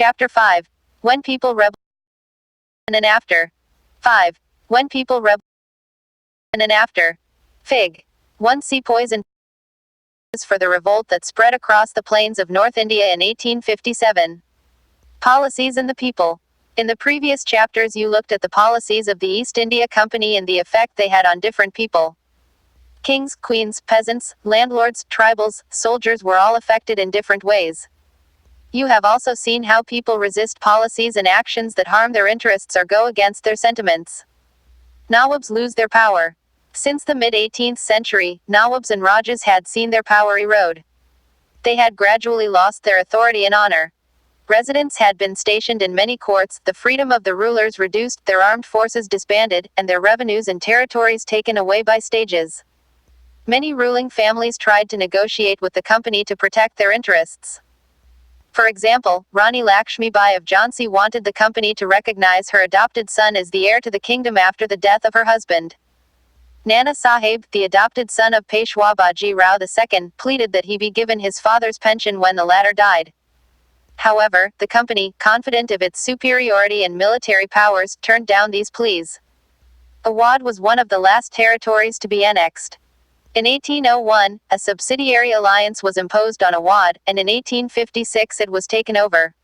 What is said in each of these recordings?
Chapter 5. When People Rebel and After. 5. When People Rebel and After. Fig. 1. Sepoys and for the revolt that spread across the plains of North India in 1857. Policies and the people. In the previous chapters you looked at the policies of the East India Company and the effect they had on different people. Kings, queens, peasants, landlords, tribals, soldiers were all affected in different ways. You have also seen how people resist policies and actions that harm their interests or go against their sentiments. Nawabs lose their power. Since the mid-18th century, Nawabs and Rajas had seen their power erode. They had gradually lost their authority and honor. Residents had been stationed in many courts, the freedom of the rulers reduced, their armed forces disbanded, and their revenues and territories taken away by stages. Many ruling families tried to negotiate with the company to protect their interests. For example, Rani Lakshmi Bai of Jhansi wanted the company to recognize her adopted son as the heir to the kingdom after the death of her husband. Nana Sahib, the adopted son of Peshwa Baji Rao II, pleaded that he be given his father's pension when the latter died. However, the company, confident of its superiority and military powers, turned down these pleas. Awadh was one of the last territories to be annexed. In 1801, a subsidiary alliance was imposed on Awadh, and in 1856 it was taken over.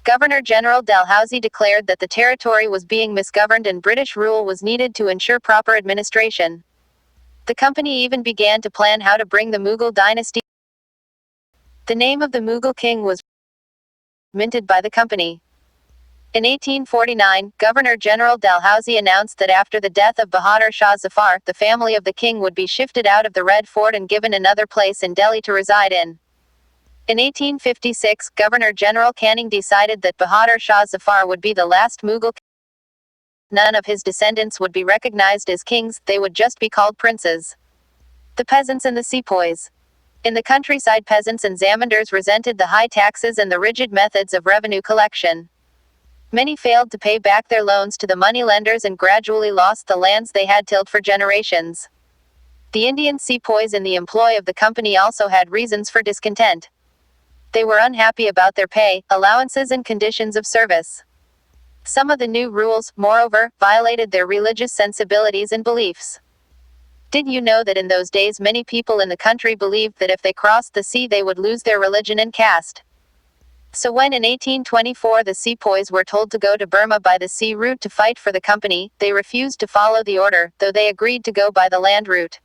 Governor-General Dalhousie declared that the territory was being misgoverned and British rule was needed to ensure proper administration. The company even began to plan how to bring the Mughal dynasty. The name of the Mughal king was minted by the company. In 1849, Governor-General Dalhousie announced that after the death of Bahadur Shah Zafar, the family of the king would be shifted out of the Red Fort and given another place in Delhi to reside in. In 1856, Governor-General Canning decided that Bahadur Shah Zafar would be the last Mughal king. None of his descendants would be recognized as kings, they would just be called princes. The peasants and the sepoys. In the countryside, peasants and zamindars resented the high taxes and the rigid methods of revenue collection. Many failed to pay back their loans to the moneylenders and gradually lost the lands they had tilled for generations. The Indian sepoys in the employ of the company also had reasons for discontent. They were unhappy about their pay, allowances and conditions of service. Some of the new rules, moreover, violated their religious sensibilities and beliefs. Did you know that in those days many people in the country believed that if they crossed the sea they would lose their religion and caste? So when in 1824 the sepoys were told to go to Burma by the sea route to fight for the company, they refused to follow the order, though they agreed to go by the land route.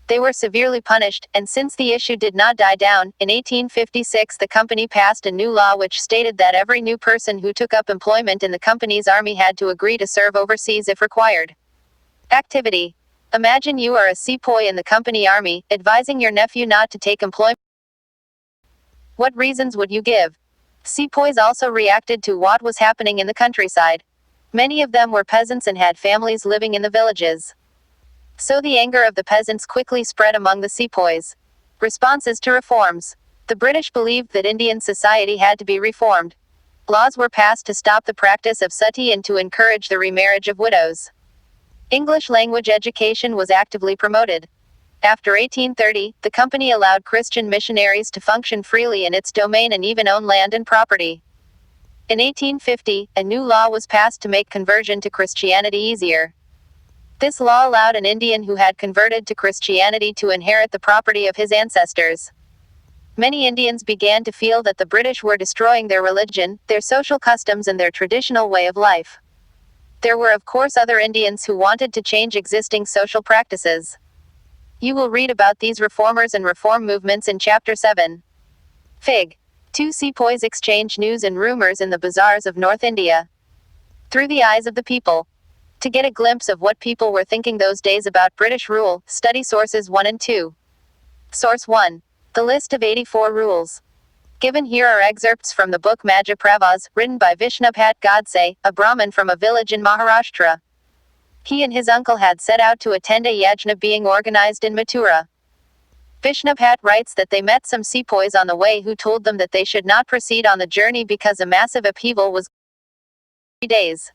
They were severely punished, and since the issue did not die down, in 1856 the company passed a new law which stated that every new person who took up employment in the company's army had to agree to serve overseas if required. Activity. Imagine you are a sepoy in the company army, advising your nephew not to take employment. What reasons would you give? Sepoys also reacted to what was happening in the countryside. Many of them were peasants and had families living in the villages. So the anger of the peasants quickly spread among the sepoys. Responses to reforms. The British believed that Indian society had to be reformed. Laws were passed to stop the practice of sati and to encourage the remarriage of widows. English language education was actively promoted. After 1830, the company allowed Christian missionaries to function freely in its domain and even own land and property. In 1850, a new law was passed to make conversion to Christianity easier. This law allowed an Indian who had converted to Christianity to inherit the property of his ancestors. Many Indians began to feel that the British were destroying their religion, their social customs and their traditional way of life. There were of course other Indians who wanted to change existing social practices. You will read about these reformers and reform movements in Chapter 7. Fig. 2 Sepoys exchange news and rumors in the bazaars of North India. Through the eyes of the people. To get a glimpse of what people were thinking those days about British rule, study sources 1 and 2. Source 1. The list of 84 rules. Given here are excerpts from the book Majha Pravas, written by Vishnubhat Godse, a Brahmin from a village in Maharashtra. He and his uncle had set out to attend a yajna being organized in Mathura. Vishnubhat writes that they met some sepoys on the way who told them that they should not proceed on the journey because a massive upheaval was 3 days.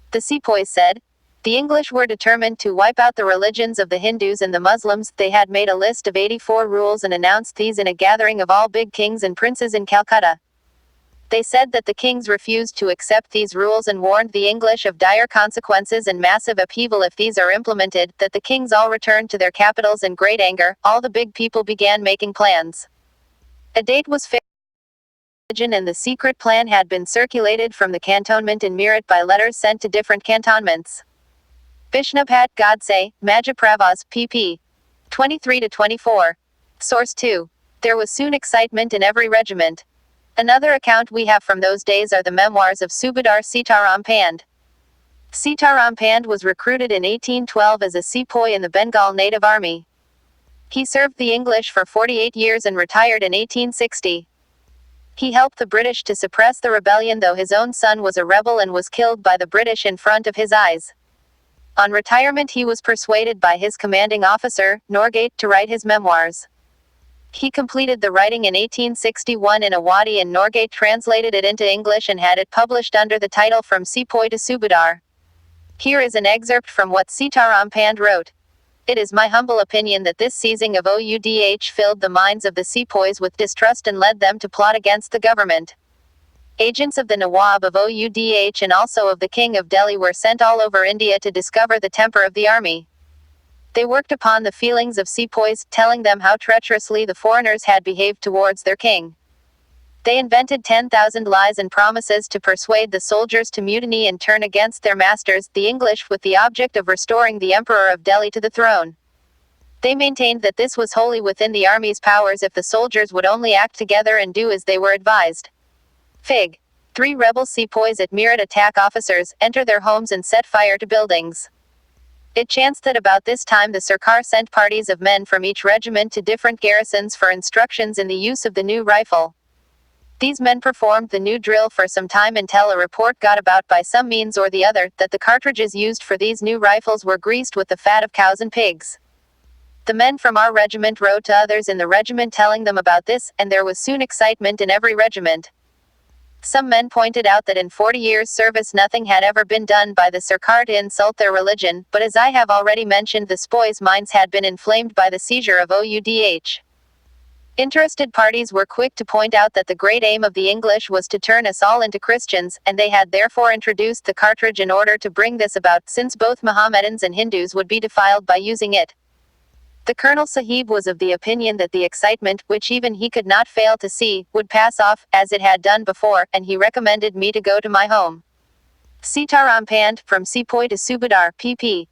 The sepoys said, the English were determined to wipe out the religions of the Hindus and the Muslims. They had made a list of 84 rules and announced these in a gathering of all big kings and princes in Calcutta. They said that the kings refused to accept these rules and warned the English of dire consequences and massive upheaval if these are implemented, that the kings all returned to their capitals in great anger. All the big people began making plans. A date was fixed, and the secret plan had been circulated from the cantonment in Meerut by letters sent to different cantonments. Vishnuphat Godse, Majapravas, pp. 23-24. Source 2. There was soon excitement in every regiment. Another account we have from those days are the memoirs of Subadar Sitaram Pand. Sitaram Pand was recruited in 1812 as a sepoy in the Bengal Native Army. He served the English for 48 years and retired in 1860. He helped the British to suppress the rebellion, though his own son was a rebel and was killed by the British in front of his eyes. On retirement, he was persuaded by his commanding officer, Norgate, to write his memoirs. He completed the writing in 1861 in a wadi, and Norgate translated it into English and had it published under the title From Sepoy to Subadar. Here is an excerpt from what Sitaram Pand wrote. It is my humble opinion that this seizing of Oudh filled the minds of the sepoys with distrust and led them to plot against the government. Agents of the Nawab of Oudh and also of the King of Delhi were sent all over India to discover the temper of the army. They worked upon the feelings of sepoys, telling them how treacherously the foreigners had behaved towards their king. They invented 10,000 lies and promises to persuade the soldiers to mutiny and turn against their masters, the English, with the object of restoring the Emperor of Delhi to the throne. They maintained that this was wholly within the army's powers if the soldiers would only act together and do as they were advised. Fig. 3 rebel sepoys at Meerut attack officers, enter their homes and set fire to buildings. It chanced that about this time the Sarkar sent parties of men from each regiment to different garrisons for instructions in the use of the new rifle. These men performed the new drill for some time until a report got about by some means or the other that the cartridges used for these new rifles were greased with the fat of cows and pigs. The men from our regiment wrote to others in the regiment telling them about this, and there was soon excitement in every regiment. Some men pointed out that in 40 years' service nothing had ever been done by the Sarkar to insult their religion, but as I have already mentioned, the sepoys' minds had been inflamed by the seizure of Oudh. Interested parties were quick to point out that the great aim of the English was to turn us all into Christians, and they had therefore introduced the cartridge in order to bring this about, since both Mohammedans and Hindus would be defiled by using it. The Colonel Sahib was of the opinion that the excitement, which even he could not fail to see, would pass off, as it had done before, and he recommended me to go to my home. Sitaram Pand, From Sepoy to Subadar, pp.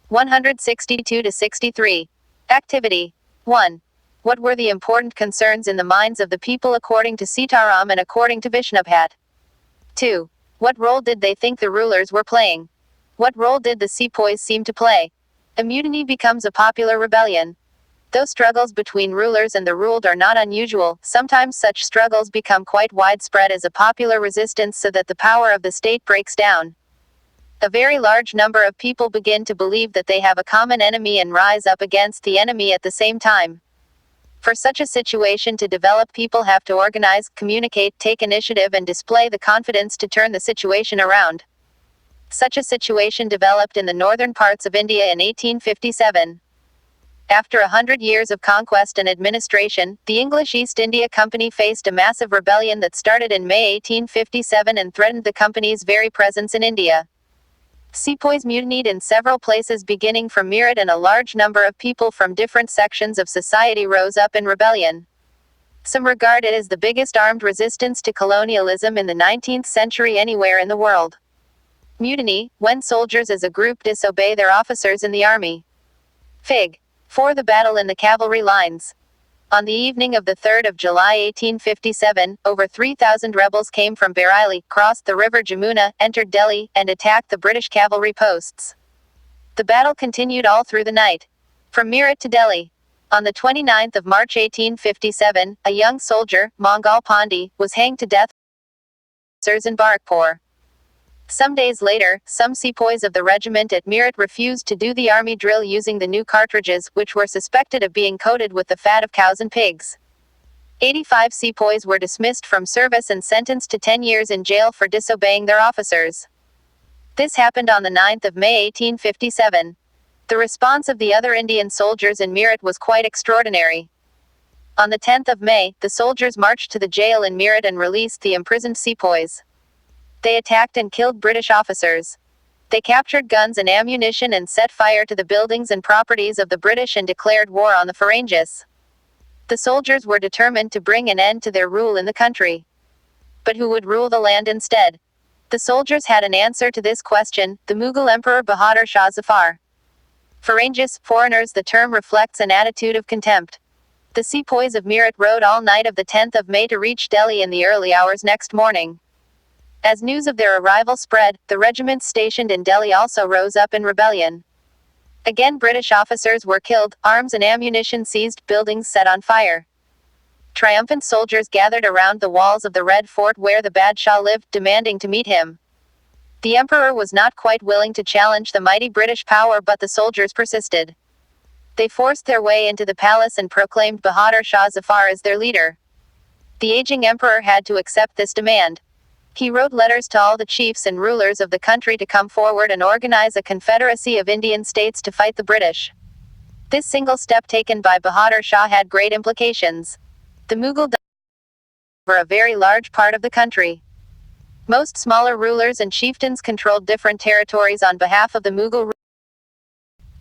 162-63. Activity 1. What were the important concerns in the minds of the people according to Sitaram and according to Vishnuphat? 2. What role did they think the rulers were playing? What role did the sepoys seem to play? A mutiny becomes a popular rebellion. Though struggles between rulers and the ruled are not unusual, sometimes such struggles become quite widespread as a popular resistance so that the power of the state breaks down. A very large number of people begin to believe that they have a common enemy and rise up against the enemy at the same time. For such a situation to develop, people have to organize, communicate, take initiative, and display the confidence to turn the situation around. Such a situation developed in the northern parts of India in 1857. After 100 years of conquest and administration, the English East India Company faced a massive rebellion that started in May 1857 and threatened the company's very presence in India. Sepoys mutinied in several places beginning from Meerut, and a large number of people from different sections of society rose up in rebellion. Some regard it as the biggest armed resistance to colonialism in the 19th century anywhere in the world. Mutiny, when soldiers as a group disobey their officers in the army. Fig. 4. The battle in the cavalry lines. On the evening of the 3rd of July 1857, over 3,000 rebels came from Bareilly, crossed the river Jamuna, entered Delhi, and attacked the British cavalry posts. The battle continued all through the night. From Meerut to Delhi. On the 29th of March 1857, a young soldier, Mangal Pandey, was hanged to death in Barkpur. Some days later, some sepoys of the regiment at Meerut refused to do the army drill using the new cartridges, which were suspected of being coated with the fat of cows and pigs. 85 sepoys were dismissed from service and sentenced to 10 years in jail for disobeying their officers. This happened on the 9th of May 1857. The response of the other Indian soldiers in Meerut was quite extraordinary. On the 10th of May, the soldiers marched to the jail in Meerut and released the imprisoned sepoys. They attacked and killed British officers. They captured guns and ammunition and set fire to the buildings and properties of the British and declared war on the Farangists. The soldiers were determined to bring an end to their rule in the country. But who would rule the land instead? The soldiers had an answer to this question: the Mughal Emperor Bahadur Shah Zafar. Farangists, foreigners. The term reflects an attitude of contempt. The sepoys of Meerut rode all night of the 10th of May to reach Delhi in the early hours next morning. As news of their arrival spread, the regiments stationed in Delhi also rose up in rebellion. Again, British officers were killed, arms and ammunition seized, buildings set on fire. Triumphant soldiers gathered around the walls of the Red Fort where the Badshah lived, demanding to meet him. The emperor was not quite willing to challenge the mighty British power, but the soldiers persisted. They forced their way into the palace and proclaimed Bahadur Shah Zafar as their leader. The aging emperor had to accept this demand. He wrote letters to all the chiefs and rulers of the country to come forward and organize a confederacy of Indian states to fight the British. This single step taken by Bahadur Shah had great implications. The Mughal were a very large part of the country. Most smaller rulers and chieftains controlled different territories on behalf of the Mughal.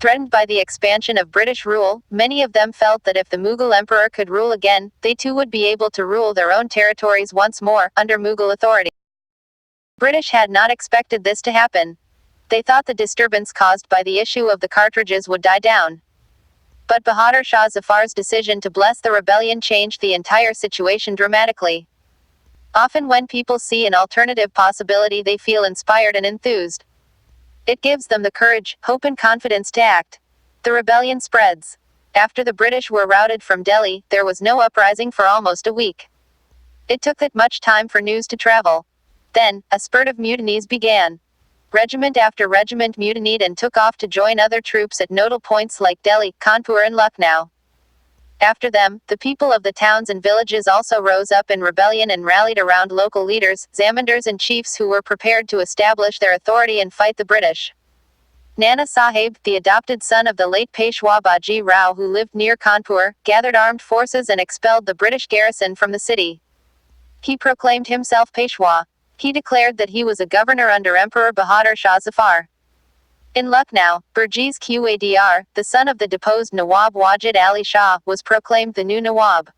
Threatened by the expansion of British rule, many of them felt that if the Mughal emperor could rule again, they too would be able to rule their own territories once more, under Mughal authority. British had not expected this to happen. They thought the disturbance caused by the issue of the cartridges would die down. But Bahadur Shah Zafar's decision to bless the rebellion changed the entire situation dramatically. Often when people see an alternative possibility, they feel inspired and enthused. It gives them the courage, hope and confidence to act. The rebellion spreads. After the British were routed from Delhi, there was no uprising for almost a week. It took that much time for news to travel. Then, a spurt of mutinies began. Regiment after regiment mutinied and took off to join other troops at nodal points like Delhi, Kanpur and Lucknow. After them, the people of the towns and villages also rose up in rebellion and rallied around local leaders, zamindars and chiefs who were prepared to establish their authority and fight the British. Nana Sahib, the adopted son of the late Peshwa Baji Rao who lived near Kanpur, gathered armed forces and expelled the British garrison from the city. He proclaimed himself Peshwa. He declared that he was a governor under Emperor Bahadur Shah Zafar. In Lucknow, Burjis Qadr, the son of the deposed Nawab Wajid Ali Shah, was proclaimed the new Nawab.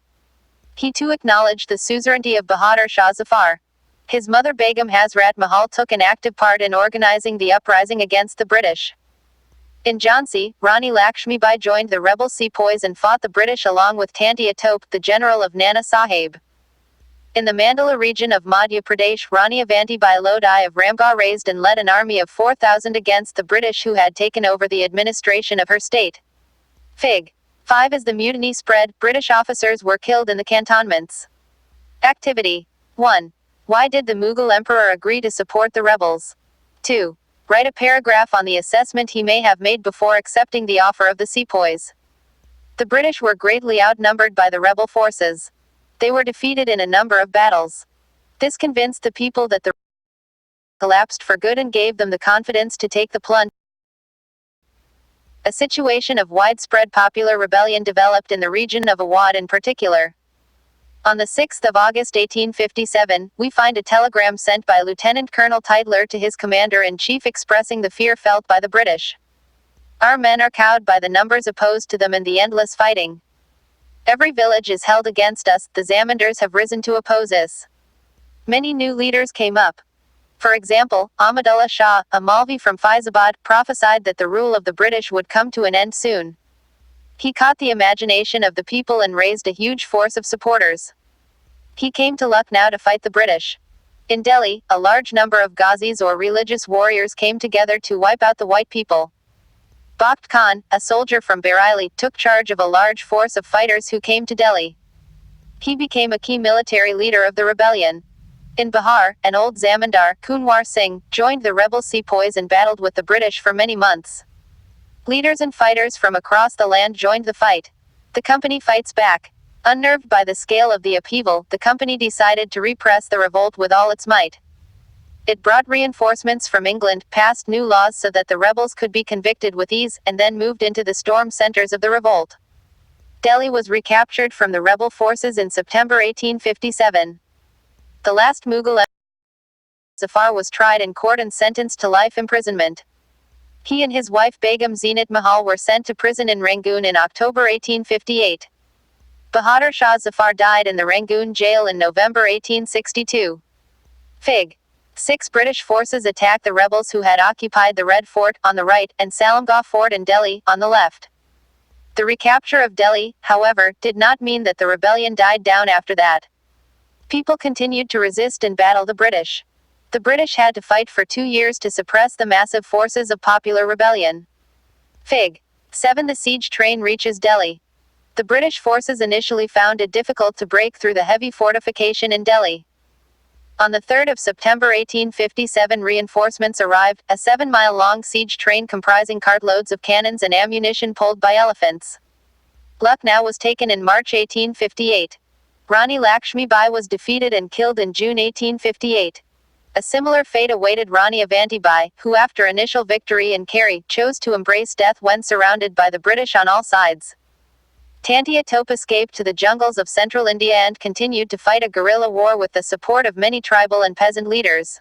He too acknowledged the suzerainty of Bahadur Shah Zafar. His mother Begum Hazrat Mahal took an active part in organizing the uprising against the British. In Jhansi, Rani Lakshmibai joined the rebel sepoys and fought the British along with Tantia Tope, the general of Nana Sahib. In the Mandala region of Madhya Pradesh, Rani Avantibai Lodi of Ramgarh raised and led an army of 4,000 against the British who had taken over the administration of her state. Fig. 5. As the mutiny spread, British officers were killed in the cantonments. Activity. 1. Why did the Mughal emperor agree to support the rebels? 2. Write a paragraph on the assessment he may have made before accepting the offer of the sepoys. The British were greatly outnumbered by the rebel forces. They were defeated in a number of battles. This convinced the people that the collapsed for good and gave them the confidence to take the plunge. A situation of widespread popular rebellion developed in the region of Awadh in particular. On the 6th of August 1857, we find a telegram sent by Lieutenant Colonel Tytler to his commander-in-chief expressing the fear felt by the British. Our men are cowed by the numbers opposed to them and the endless fighting. Every village is held against us, the zamindars have risen to oppose us. Many new leaders came up. For example, Ahmadullah Shah, a Malvi from Faizabad, prophesied that the rule of the British would come to an end soon. He caught the imagination of the people and raised a huge force of supporters. He came to Lucknow to fight the British. In Delhi, a large number of Ghazis or religious warriors came together to wipe out the white people. Bakht Khan, a soldier from Bareilly, took charge of a large force of fighters who came to Delhi. He became a key military leader of the rebellion. In Bihar, an old zamindar, Kunwar Singh, joined the rebel sepoys and battled with the British for many months. Leaders and fighters from across the land joined the fight. The company fights back. Unnerved by the scale of the upheaval, the company decided to repress the revolt with all its might. It brought reinforcements from England, passed new laws so that the rebels could be convicted with ease, and then moved into the storm centers of the revolt. Delhi was recaptured from the rebel forces in September 1857. The last Mughal Zafar was tried in court and sentenced to life imprisonment. He and his wife Begum Zinat Mahal were sent to prison in Rangoon in October 1858. Bahadur Shah Zafar died in the Rangoon jail in November 1862. Fig. 6 British forces attacked the rebels who had occupied the Red Fort, on the right, and Salamgah Fort in Delhi, on the left. The recapture of Delhi, however, did not mean that the rebellion died down after that. People continued to resist and battle the British. The British had to fight for 2 years to suppress the massive forces of popular rebellion. Fig. 7 The siege train reaches Delhi. The British forces initially found it difficult to break through the heavy fortification in Delhi. On the 3rd of September 1857 reinforcements arrived, a 7-mile-long siege train comprising cartloads of cannons and ammunition pulled by elephants. Lucknow was taken in March 1858. Rani Lakshmi Bai was defeated and killed in June 1858. A similar fate awaited Rani Avanti Bai, who after initial victory in Kerry, chose to embrace death when surrounded by the British on all sides. Tantia Tope escaped to the jungles of central India and continued to fight a guerrilla war with the support of many tribal and peasant leaders.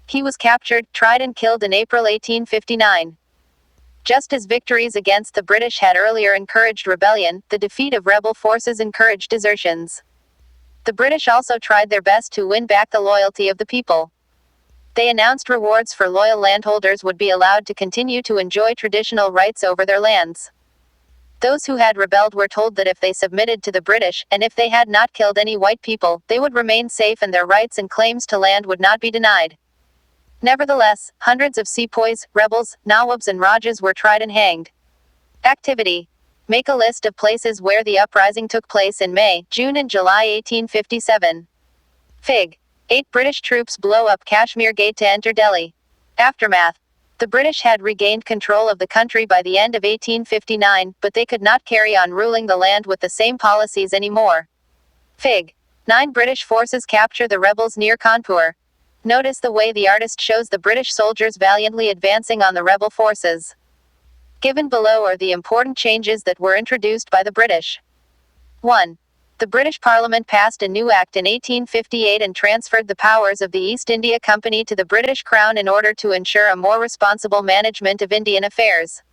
He was captured, tried and killed in April 1859. Just as victories against the British had earlier encouraged rebellion, the defeat of rebel forces encouraged desertions. The British also tried their best to win back the loyalty of the people. They announced rewards for loyal landholders would be allowed to continue to enjoy traditional rights over their lands. Those who had rebelled were told that if they submitted to the British, and if they had not killed any white people, they would remain safe and their rights and claims to land would not be denied. Nevertheless, hundreds of sepoys, rebels, nawabs and rajas were tried and hanged. Activity. Make a list of places where the uprising took place in May, June and July 1857. Fig. 8 British troops blow up Kashmir Gate to enter Delhi. Aftermath. The British had regained control of the country by the end of 1859, but they could not carry on ruling the land with the same policies anymore. Fig. 9 British forces capture the rebels near Kanpur. Notice the way the artist shows the British soldiers valiantly advancing on the rebel forces. Given below are the important changes that were introduced by the British. 1. The British Parliament passed a new act in 1858 and transferred the powers of the East India Company to the British Crown in order to ensure a more responsible management of Indian affairs.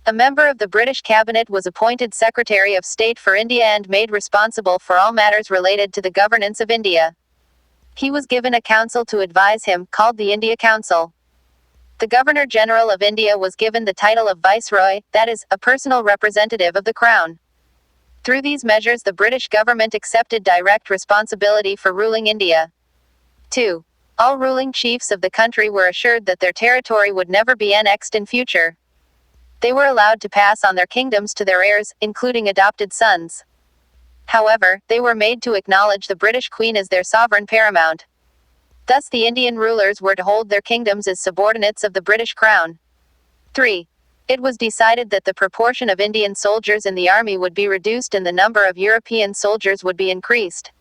A member of the British Cabinet was appointed Secretary of State for India and made responsible for all matters related to the governance of India. He was given a council to advise him, called the India Council. The Governor-General of India was given the title of Viceroy, that is, a personal representative of the Crown. Through these measures the British government accepted direct responsibility for ruling India. 2. All ruling chiefs of the country were assured that their territory would never be annexed in future. They were allowed to pass on their kingdoms to their heirs, including adopted sons. However, they were made to acknowledge the British Queen as their sovereign paramount. Thus the Indian rulers were to hold their kingdoms as subordinates of the British Crown. 3. It was decided that the proportion of Indian soldiers in the army would be reduced and the number of European soldiers would be increased.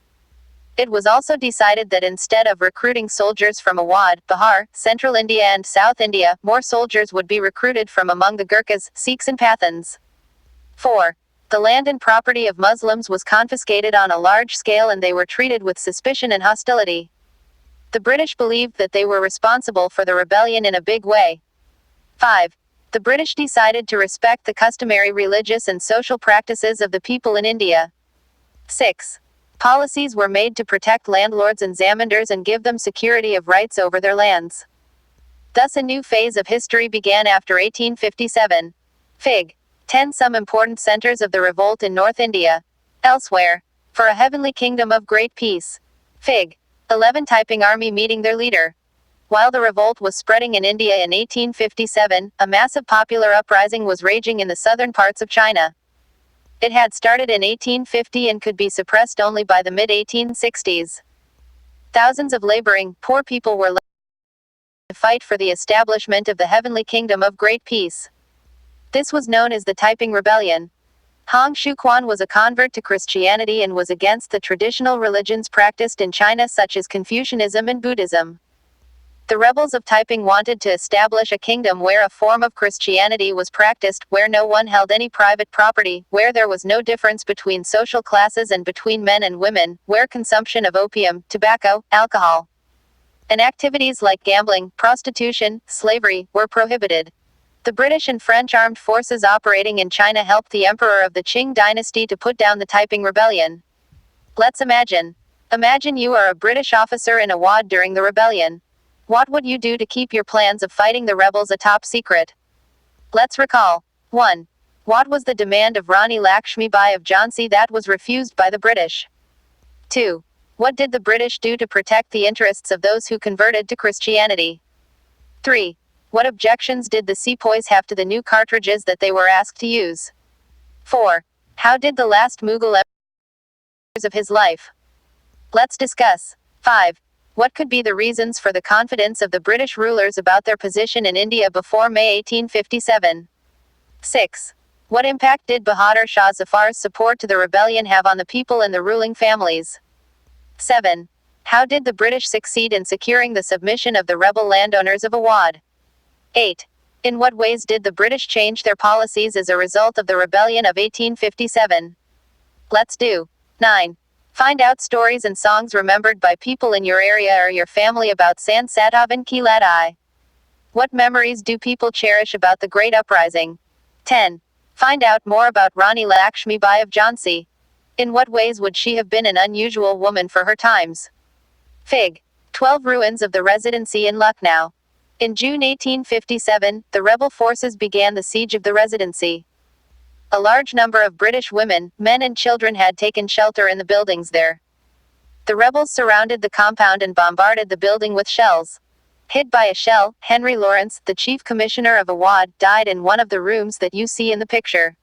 It was also decided that instead of recruiting soldiers from Awadh, Bihar, Central India and South India, more soldiers would be recruited from among the Gurkhas, Sikhs and Pathans. 4. The land and property of Muslims was confiscated on a large scale and they were treated with suspicion and hostility. The British believed that they were responsible for the rebellion in a big way. 5. The British decided to respect the customary religious and social practices of the people in India. 6. Policies were made to protect landlords and zamindars and give them security of rights over their lands. Thus a new phase of history began after 1857. Fig. 10 Some important centers of the revolt in North India. Elsewhere. For a heavenly kingdom of great peace. Fig. 11 Taiping army meeting their leader. While the revolt was spreading in India in 1857, a massive popular uprising was raging in the southern parts of China. It had started in 1850 and could be suppressed only by the mid-1860s. Thousands of laboring, poor people were left to fight for the establishment of the heavenly kingdom of great peace. This was known as the Taiping Rebellion. Hong Xiuquan was a convert to Christianity and was against the traditional religions practiced in China such as Confucianism and Buddhism. The rebels of Taiping wanted to establish a kingdom where a form of Christianity was practiced, where no one held any private property, where there was no difference between social classes and between men and women, where consumption of opium, tobacco, alcohol, and activities like gambling, prostitution, slavery, were prohibited. The British and French armed forces operating in China helped the emperor of the Qing dynasty to put down the Taiping Rebellion. Let's imagine. Imagine you are a British officer in Awadh during the rebellion. What would you do to keep your plans of fighting the rebels a top secret? Let's recall. 1. What was the demand of Rani Lakshmi Bai of Jhansi that was refused by the British? 2. What did the British do to protect the interests of those who converted to Christianity? 3. What objections did the sepoys have to the new cartridges that they were asked to use? 4. How did the last Mughal emperor of his life? Let's discuss. 5. What could be the reasons for the confidence of the British rulers about their position in India before May 1857? 6. What impact did Bahadur Shah Zafar's support to the rebellion have on the people in the ruling families? 7. How did the British succeed in securing the submission of the rebel landowners of Awadh? 8. In what ways did the British change their policies as a result of the rebellion of 1857? Let's do. 9. Find out stories and songs remembered by people in your area or your family about Sant Satavan Ki Ladai. What memories do people cherish about the Great Uprising? 10. Find out more about Rani Lakshmi Bai of Jhansi. In what ways would she have been an unusual woman for her times? Fig. 12 Ruins of the Residency in Lucknow. In June 1857, the rebel forces began the siege of the Residency. A large number of British women, men and children had taken shelter in the buildings there. The rebels surrounded the compound and bombarded the building with shells. Hit by a shell, Henry Lawrence, the chief commissioner of Awadh, died in one of the rooms that you see in the picture.